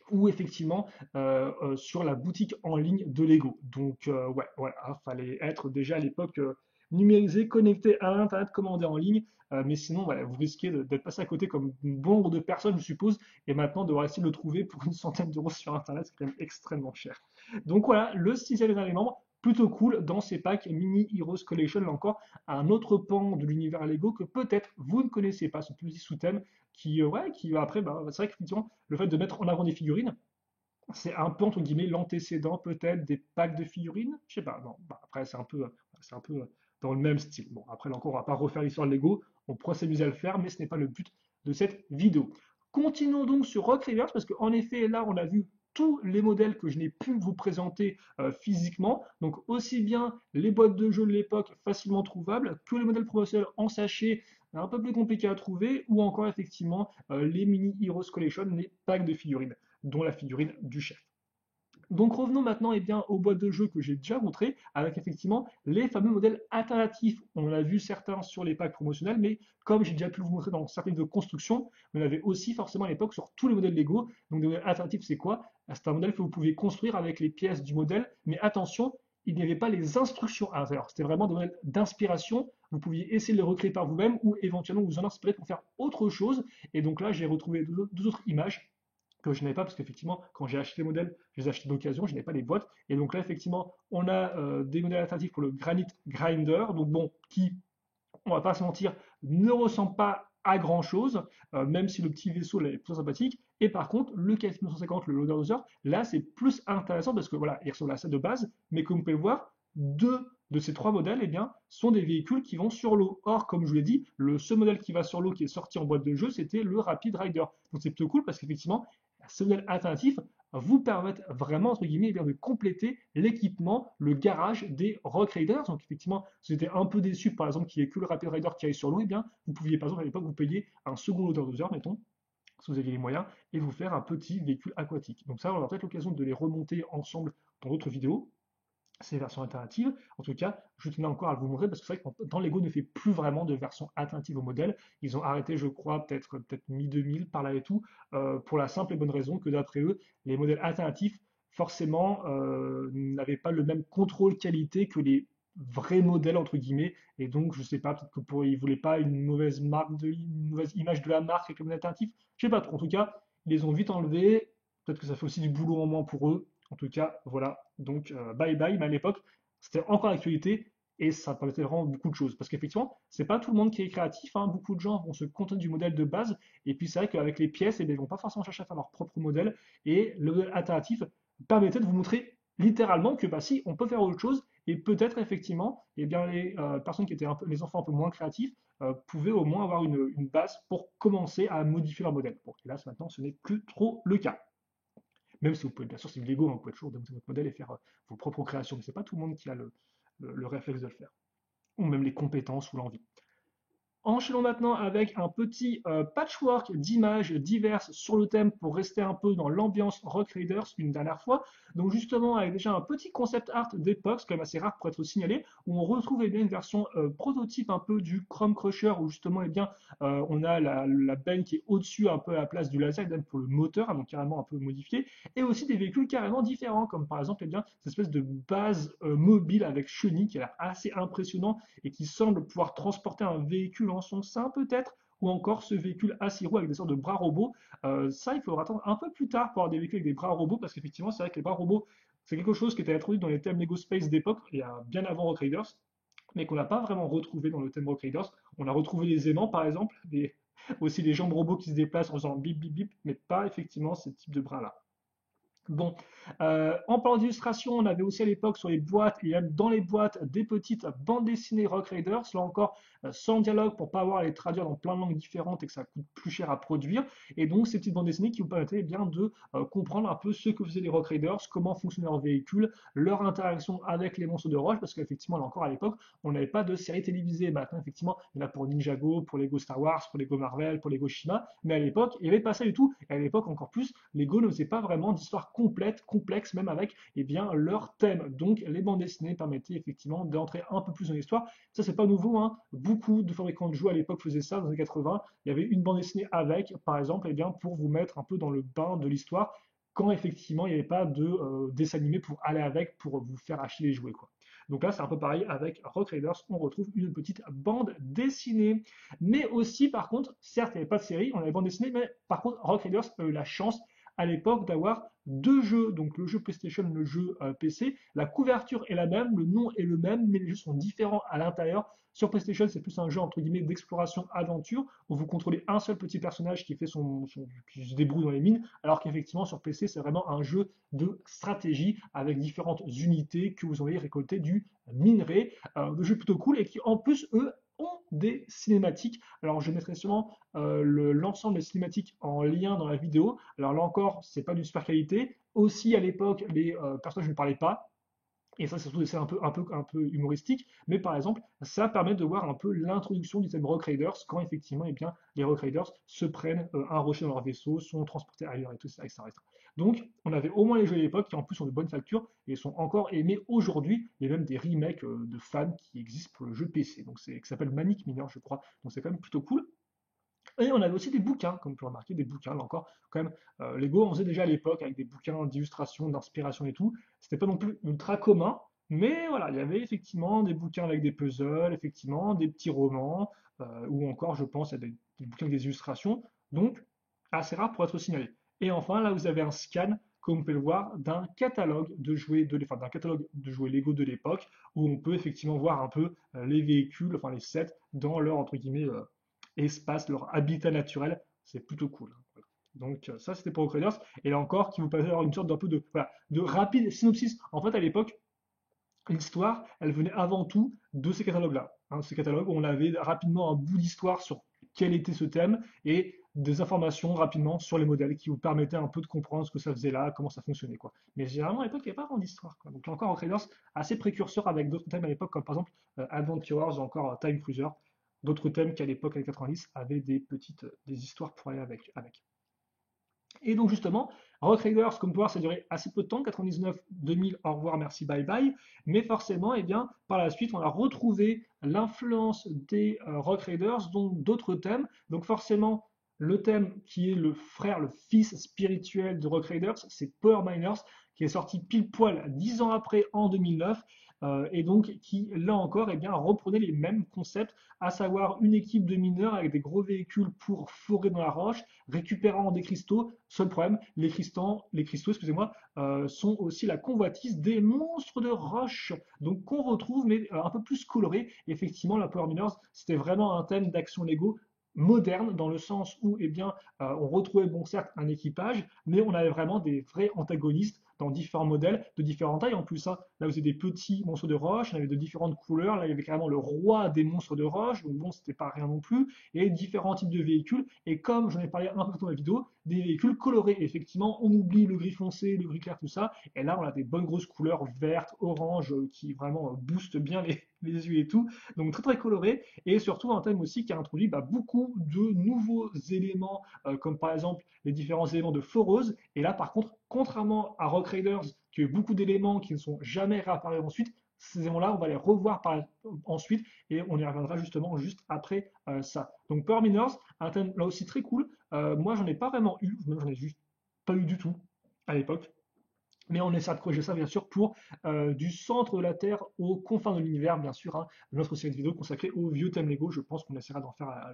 ou effectivement sur la boutique en ligne de Lego. Donc, ouais, voilà, il fallait être déjà à l'époque numérisé, connecté à Internet, commandé en ligne. Mais sinon, voilà, vous risquez d'être passé à côté comme bon nombre de personnes, je suppose, et maintenant devoir essayer de le trouver pour une centaine d'euros sur Internet, c'est quand même extrêmement cher. Donc voilà, le sixième élément, plutôt cool dans ces packs Mini Heroes Collection, là encore, un autre pan de l'univers Lego que peut-être vous ne connaissez pas, ce petit sous-thème qui, ouais, qui après, bah, c'est vrai qu'effectivement, le fait de mettre en avant des figurines, c'est un peu entre guillemets l'antécédent peut-être des packs de figurines. Je sais pas. Non, bah, après c'est un peu dans le même style. Bon, après là encore, on va pas refaire l'histoire de Lego. On pourrait s'amuser à le faire, mais ce n'est pas le but de cette vidéo. Continuons donc sur Rock Reverse parce qu'en effet là, on a vu tous les modèles que je n'ai pu vous présenter physiquement. Donc aussi bien les boîtes de jeux de l'époque facilement trouvables que les modèles promotionnels en sachet un peu plus compliqués à trouver, ou encore effectivement les Mini Heroes Collection, les packs de figurines dont la figurine du chef. Donc revenons maintenant eh bien, aux boîtes de jeux que j'ai déjà montrées, avec effectivement les fameux modèles alternatifs. On en a vu certains sur les packs promotionnels, mais comme j'ai déjà pu vous montrer dans certaines de construction, on avait aussi forcément à l'époque sur tous les modèles Lego. Donc des modèles alternatifs, c'est quoi? C'est un modèle que vous pouvez construire avec les pièces du modèle, mais attention, il n'y avait pas les instructions à l'intérieur. C'était vraiment des modèles d'inspiration. Vous pouviez essayer de les recréer par vous-même ou éventuellement vous en inspirer pour faire autre chose. Et donc là, j'ai retrouvé deux autres images que je n'avais pas parce qu'effectivement, quand j'ai acheté les modèles, je les ai achetés d'occasion, je n'ai pas les boîtes. Et donc là, effectivement, on a des modèles alternatifs pour le Granite Grinder, donc bon, qui, on va pas se mentir, ne ressemble pas à grand chose, même si le petit vaisseau là, est plutôt sympathique. Et par contre, le KF 950, le Loader Dozer, là, c'est plus intéressant parce que voilà, il ressemble à ça de base, mais comme vous pouvez le voir, deux de ces trois modèles eh bien, sont des véhicules qui vont sur l'eau. Or, comme je vous l'ai dit, le seul modèle qui va sur l'eau qui est sorti en boîte de jeu, c'était le Rapid Rider. Donc c'est plutôt cool parce qu'effectivement, ce modèle alternatif vous permettent vraiment, entre guillemets, eh bien, de compléter l'équipement, le garage des Rock Raiders. Donc effectivement, si vous étiez un peu déçu, par exemple, qu'il n'y ait que le Rapid Raider qui aille sur l'eau, eh bien, vous pouviez, par exemple, à l'époque, vous payer un second loader dozer, mettons, si vous aviez les moyens, et vous faire un petit véhicule aquatique. Donc ça, on aura peut-être l'occasion de les remonter ensemble dans d'autres vidéos, ces versions alternatives. En tout cas, je tenais encore à vous montrer parce que c'est vrai que dans Lego ne fait plus vraiment de version alternative au modèle. Ils ont arrêté, je crois, peut-être mi-2000 par là et tout, pour la simple et bonne raison que d'après eux, les modèles alternatifs, forcément, n'avaient pas le même contrôle qualité que les vrais modèles entre guillemets, et donc je sais pas, peut-être que ils voulaient pas une mauvaise image de la marque avec le modèle alternatif, je sais pas trop. En tout cas, ils les ont vite enlevés. Peut-être que ça fait aussi du boulot en moins pour eux. En tout cas, voilà. Donc, bye bye. Mais à l'époque, c'était encore l'actualité et ça permettait vraiment beaucoup de choses. Parce qu'effectivement, c'est pas tout le monde qui est créatif, hein. Beaucoup de gens vont se contenter du modèle de base. Et puis, c'est vrai qu'avec les pièces, eh bien, ils vont pas forcément chercher à faire leur propre modèle. Et le modèle alternatif permettait de vous montrer littéralement que, bah, si, on peut faire autre chose. Et peut-être, effectivement, eh bien, les personnes qui étaient les enfants un peu moins créatifs, pouvaient au moins avoir une base pour commencer à modifier leur modèle. Bon, hélas, maintenant, ce n'est plus trop le cas. Même si vous pouvez, bien sûr, c'est du Lego, hein, vous pouvez toujours démonter votre modèle et faire vos propres créations, mais c'est pas tout le monde qui a le réflexe de le faire, ou même les compétences ou l'envie. Enchaînons maintenant avec un petit patchwork d'images diverses sur le thème pour rester un peu dans l'ambiance Rock Raiders une dernière fois. Donc justement avec déjà un petit concept art d'époque, c'est quand même assez rare pour être signalé, où on retrouve eh bien, une version prototype un peu du Chrome Crusher, où justement eh bien, on a la benne qui est au-dessus un peu à la place du laser pour le moteur, donc carrément un peu modifié, et aussi des véhicules carrément différents, comme par exemple eh bien, cette espèce de base mobile avec chenille qui a l'air assez impressionnant et qui semble pouvoir transporter un véhicule en son sein peut-être, ou encore ce véhicule Asiro avec des sortes de bras robots. Ça, il faudra attendre un peu plus tard pour avoir des véhicules avec des bras robots, parce qu'effectivement, c'est vrai que les bras robots, c'est quelque chose qui était introduit dans les thèmes Lego Space d'époque, il y a bien avant Rock Raiders, mais qu'on n'a pas vraiment retrouvé dans le thème Rock Raiders. On a retrouvé les aimants, par exemple, aussi les jambes robots qui se déplacent en faisant bip bip bip, mais pas effectivement ce type de bras-là. Bon, en parlant d'illustration, on avait aussi à l'époque sur les boîtes et même dans les boîtes des petites bandes dessinées Rock Raiders, là encore sans dialogue pour pas avoir à les traduire dans plein de langues différentes et que ça coûte plus cher à produire. Et donc ces petites bandes dessinées qui vous permettaient eh bien de comprendre un peu ce que faisaient les Rock Raiders, comment fonctionnait leur véhicule, leur interaction avec les monstres de roche, parce qu'effectivement là encore à l'époque on n'avait pas de série télévisée. Maintenant effectivement il y en a pour Ninjago, pour Lego Star Wars, pour Lego Marvel, pour Lego Shima, mais à l'époque il n'y avait pas ça du tout. Et à l'époque encore plus, Lego ne faisait pas vraiment d'histoire complète, complexe, même avec eh bien, leur thème. Donc les bandes dessinées permettaient effectivement d'entrer un peu plus dans l'histoire. Ça, c'est pas nouveau, hein. Beaucoup de fabricants de jouets à l'époque faisaient ça dans les années 80. Il y avait une bande dessinée avec, par exemple, eh bien, pour vous mettre un peu dans le bain de l'histoire, quand effectivement il n'y avait pas de dessin animé pour aller avec, pour vous faire acheter les jouets, quoi. Donc là, c'est un peu pareil avec Rock Raiders, on retrouve une petite bande dessinée. Mais aussi, par contre, certes, il n'y avait pas de série, on avait bande dessinée, mais par contre, Rock Raiders a eu la chance à l'époque d'avoir deux jeux, donc le jeu PlayStation, le jeu PC. La couverture est la même, le nom est le même, mais les jeux sont différents à l'intérieur. Sur PlayStation, c'est plus un jeu entre guillemets d'exploration aventure où vous contrôlez un seul petit personnage qui fait qui se débrouille dans les mines, alors qu'effectivement sur PC, c'est vraiment un jeu de stratégie avec différentes unités que vous envoyez récolter du minerai. Le jeu plutôt cool et qui en plus eux ont des cinématiques. Alors je mettrai sûrement l'ensemble des cinématiques en lien dans la vidéo. Alors là encore, c'est pas d'une super qualité. Aussi à l'époque, les personnages ne parlaient pas. Et ça, c'est surtout des scènes un peu humoristiques. Mais par exemple, ça permet de voir un peu l'introduction du thème Rock Raiders quand effectivement, eh bien, les Rock Raiders se prennent un rocher dans leur vaisseau, sont transportés ailleurs et tout ça, etc., etc. Donc, on avait au moins les jeux à l'époque qui en plus sont de bonne facture et sont encore aimés aujourd'hui. Il y a même des remakes de fans qui existent pour le jeu PC. Donc, qui s'appelle Manic Miner, je crois. Donc, c'est quand même plutôt cool. Et on avait aussi des bouquins, comme vous pouvez remarquer, des bouquins, là encore, quand même, Lego, on faisait déjà à l'époque avec des bouquins d'illustration, d'inspiration et tout. C'était pas non plus ultra commun, mais voilà, il y avait effectivement des bouquins avec des puzzles, effectivement, des petits romans, ou encore, je pense, à des bouquins avec des illustrations, donc assez rare pour être signalé. Et enfin, là, vous avez un scan, comme vous pouvez le voir, d'un catalogue de jouets enfin, d'un catalogue de jouets Lego de l'époque, où on peut effectivement voir un peu les véhicules, enfin les sets, dans leur, entre guillemets, espace, leur habitat naturel, c'est plutôt cool, hein. Voilà. Donc ça c'était pour Crusaders. Et là encore, qui vous permet d'avoir une sorte d'un peu de, voilà, de rapide synopsis. En fait, à l'époque, l'histoire, elle venait avant tout de ces catalogues-là. Hein, ces catalogues, on avait rapidement un bout d'histoire sur quel était ce thème, et des informations rapidement sur les modèles qui vous permettaient un peu de comprendre ce que ça faisait là, comment ça fonctionnait, quoi. Mais généralement, à l'époque, il n'y avait pas vraiment d'histoire, quoi. Donc, là encore, Rock Raiders, assez précurseur avec d'autres thèmes à l'époque, comme par exemple Adventurers ou encore Time Cruiser, d'autres thèmes qui à l'époque, avec 90, avaient des histoires pour aller avec. Et donc justement, Rock Raiders, comme pouvoir, ça a duré assez peu de temps, 99, 2000, au revoir, merci, bye bye. Mais forcément, eh bien, par la suite, on a retrouvé l'influence des Rock Raiders, donc d'autres thèmes. Donc forcément, le thème qui est le frère, le fils spirituel de Rock Raiders, c'est Power Miners, qui est sorti pile poil 10 ans après, en 2009. Et donc qui, là encore, eh bien, reprenait les mêmes concepts, à savoir une équipe de mineurs avec des gros véhicules pour fourrer dans la roche, récupérant des cristaux. Seul problème, les cristaux, excusez-moi, sont aussi la convoitise des monstres de roche, donc qu'on retrouve, mais un peu plus coloré. Effectivement, la Power Miners, c'était vraiment un thème d'action Lego moderne, dans le sens où eh bien, on retrouvait, bon, certes, un équipage, mais on avait vraiment des vrais antagonistes dans différents modèles, de différentes tailles en plus, hein. Là, vous avez des petits monstres de roche, il y avait de différentes couleurs. Là, il y avait carrément le roi des monstres de roche, donc bon, c'était pas rien non plus, et différents types de véhicules. Et comme j'en ai parlé un peu dans la vidéo, des véhicules colorés. Effectivement, on oublie le gris foncé, le gris clair, tout ça, et là, on a des bonnes grosses couleurs vertes, orange, qui vraiment boostent bien les yeux et tout. Donc très très coloré, et surtout un thème aussi qui a introduit beaucoup de nouveaux éléments, comme par exemple les différents éléments de foreuse. Et là, par contre, contrairement à Rock Raiders, qui a eu beaucoup d'éléments qui ne sont jamais réapparus ensuite, ces éléments-là, on va les revoir ensuite, et on y reviendra justement juste après ça. Donc Power Miners, un thème là aussi très cool. Moi, j'en ai pas vraiment eu, même j'en ai juste pas eu du tout à l'époque. Mais on essaie de corriger ça, bien sûr, pour du centre de la Terre aux confins de l'univers, bien sûr, hein, notre série de vidéos consacrée aux vieux thèmes Lego. Je pense qu'on essaiera d'en faire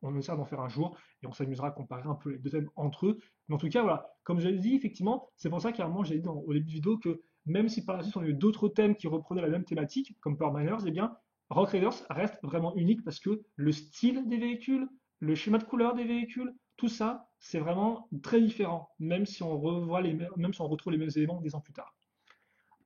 on essaiera d'en faire un jour et on s'amusera à comparer un peu les deux thèmes entre eux. Mais en tout cas, voilà, comme je l'ai dit, effectivement, c'est pour ça qu'à un moment, j'ai dit au début de vidéo que même si par la suite on a eu d'autres thèmes qui reprenaient la même thématique, comme Power Miners, eh bien, Rock Raiders reste vraiment unique parce que le style des véhicules, le schéma de couleur des véhicules, tout ça, c'est vraiment très différent, même si on revoit même si on retrouve les mêmes éléments des ans plus tard.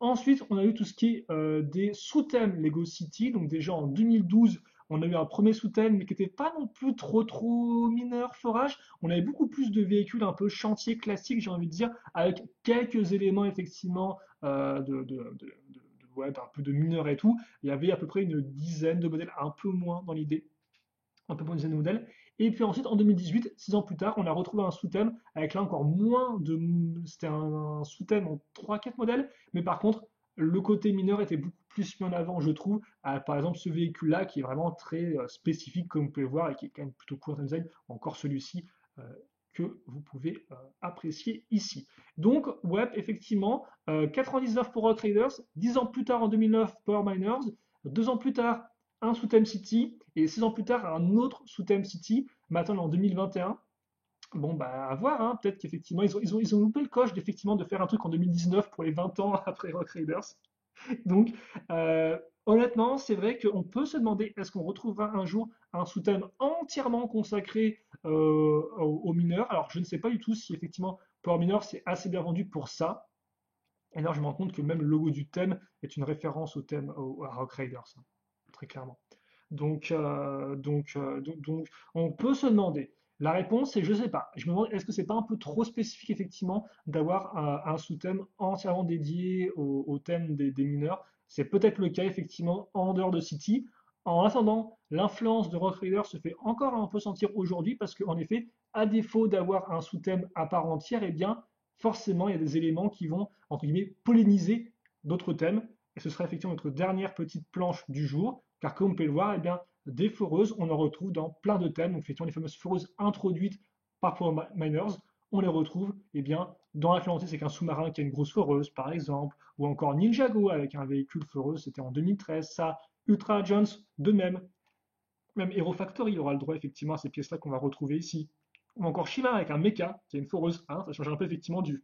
Ensuite, on a eu tout ce qui est des sous-thèmes Lego City. Donc déjà en 2012, on a eu un premier sous-thème, mais qui n'était pas non plus trop mineur, forage. On avait beaucoup plus de véhicules un peu chantier classique, j'ai envie de dire, avec quelques éléments effectivement ouais, un peu de mineur et tout. Il y avait à peu près une dizaine de modèles, un peu moins dans l'idée, un peu moins de dizaine de modèles. Et puis ensuite, en 2018, 6 ans plus tard, on a retrouvé un sous-thème avec là encore moins de. C'était un sous-thème en 3-4 modèles, mais par contre, le côté mineur était beaucoup plus mis en avant, je trouve. Par exemple, ce véhicule-là qui est vraiment très spécifique, comme vous pouvez voir, et qui est quand même plutôt cool en design, encore celui-ci euh, que vous pouvez apprécier ici. Donc, ouais, effectivement, 99 pour Rock Raiders, 10 ans plus tard en 2009, Power Miners, 2 ans plus tard, un sous Theme City, et 6 ans plus tard, un autre sous Theme City, maintenant en 2021. Bon, bah, à voir, hein. Peut-être qu'effectivement, ils ont loupé le coche d'effectivement de faire un truc en 2019 pour les 20 ans après Rock Raiders. Donc, honnêtement, c'est vrai qu'on peut se demander est-ce qu'on retrouvera un jour un sous-thème entièrement consacré aux mineurs. Alors, je ne sais pas du tout si effectivement Power Mineur c'est assez bien vendu pour ça. Et là, je me rends compte que même le logo du thème est une référence au thème à Rock Raiders, hein, très clairement. Donc, on peut se demander. La réponse, c'est je sais pas. Je me demande, est-ce que c'est pas un peu trop spécifique, effectivement, d'avoir un sous-thème entièrement dédié au thème des mineurs? C'est peut-être le cas, effectivement, en dehors de City. En attendant, l'influence de Rock Raider se fait encore un peu sentir aujourd'hui parce qu'en effet, à défaut d'avoir un sous-thème à part entière, eh bien, forcément, il y a des éléments qui vont, entre guillemets, polliniser d'autres thèmes. Et ce sera effectivement notre dernière petite planche du jour, car comme vous pouvez le voir, eh bien, des foreuses, on en retrouve dans plein de thèmes. Donc, effectivement, les fameuses foreuses introduites par Power Miners, on les retrouve eh bien, dans l'Atlantique avec un sous-marin qui a une grosse foreuse, par exemple, ou encore Ninjago avec un véhicule foreuse, c'était en 2013. Ça, Ultra Jones, de même. Même Hero Factory aura le droit effectivement à ces pièces-là qu'on va retrouver ici. Ou encore Shimano avec un mecha, qui a une foreuse 1, ça change un peu effectivement du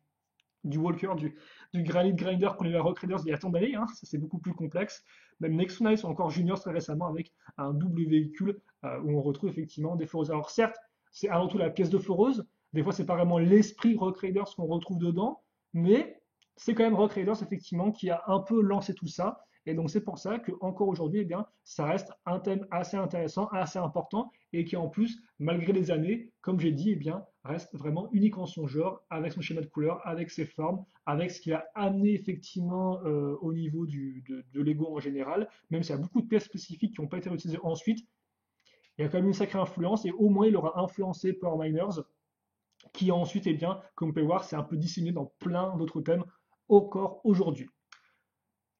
Walker, du Granite Grinder qu'on a eu à Rock Raiders il y a tant d'années, hein, ça c'est beaucoup plus complexe. Même Nexus Nice ou encore Junior très récemment avec un double véhicule où on retrouve effectivement des foreuses. Alors certes, c'est avant tout la pièce de foreuse, des fois c'est pas vraiment l'esprit Rock Raiders qu'on retrouve dedans, mais c'est quand même Rock Raiders effectivement qui a un peu lancé tout ça. Et donc c'est pour ça que encore aujourd'hui, eh bien, ça reste un thème assez intéressant, assez important, et qui en plus, malgré les années, comme j'ai dit, eh bien, reste vraiment unique en son genre, avec son schéma de couleurs, avec ses formes, avec ce qu'il a amené effectivement au niveau de Lego en général, même s'il y a beaucoup de pièces spécifiques qui n'ont pas été réutilisées ensuite, il y a quand même une sacrée influence, et au moins il aura influencé Power Miners, qui ensuite, eh bien, comme vous pouvez voir, c'est un peu disséminé dans plein d'autres thèmes encore aujourd'hui.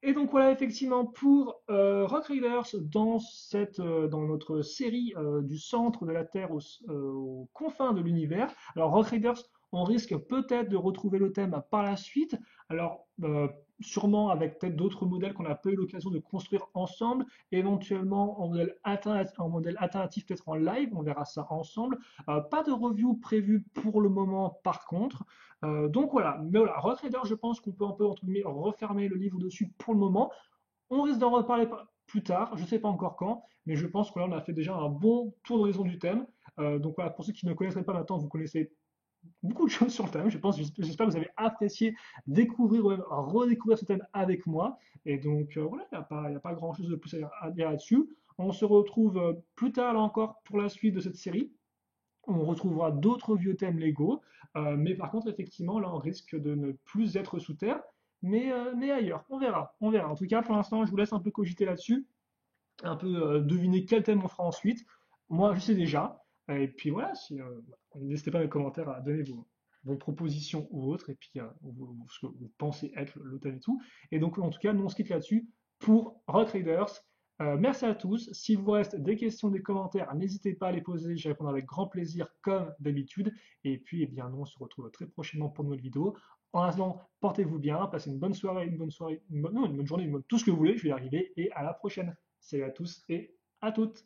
Et donc voilà effectivement pour Rock Raiders dans notre série du centre de la Terre aux confins de l'univers. Alors Rock Raiders, on risque peut-être de retrouver le thème par la suite. Alors sûrement avec peut-être d'autres modèles qu'on n'a pas eu l'occasion de construire ensemble, éventuellement en modèle alternatif peut-être en live, on verra ça ensemble. Pas de review prévu pour le moment par contre. Donc voilà, mais voilà, Rock Raider, je pense qu'on peut un peu entre guillemets refermer le livre dessus pour le moment. On risque d'en reparler plus tard, je ne sais pas encore quand, mais je pense que là on a fait déjà un bon tour d'horizon du thème. Donc voilà, pour ceux qui ne connaisseraient pas maintenant, vous connaissez beaucoup de choses sur le thème. J'espère que vous avez apprécié découvrir ou même redécouvrir ce thème avec moi. Et donc voilà, il n'y a pas grand-chose de plus à dire là-dessus. On se retrouve plus tard là encore pour la suite de cette série. On retrouvera d'autres vieux thèmes Lego, mais par contre, effectivement, là, on risque de ne plus être sous terre, mais ailleurs. On verra, on verra. En tout cas, pour l'instant, je vous laisse un peu cogiter là-dessus, un peu deviner quel thème on fera ensuite. Moi, je sais déjà. Et puis voilà, n'hésitez pas dans les commentaires à donner vos propositions ou autres, et puis ce que vous pensez être le thème et tout. Et donc, en tout cas, nous, on se quitte là-dessus pour Rock Raiders. Merci à tous. S'il vous reste des questions, des commentaires, n'hésitez pas à les poser. J'y répondrai avec grand plaisir, comme d'habitude. Et puis, eh bien, nous, on se retrouve très prochainement pour une nouvelle vidéo. En attendant, portez-vous bien, passez une bonne soirée, non, une bonne journée, tout ce que vous voulez, je vais y arriver. Et à la prochaine. Salut à tous et à toutes.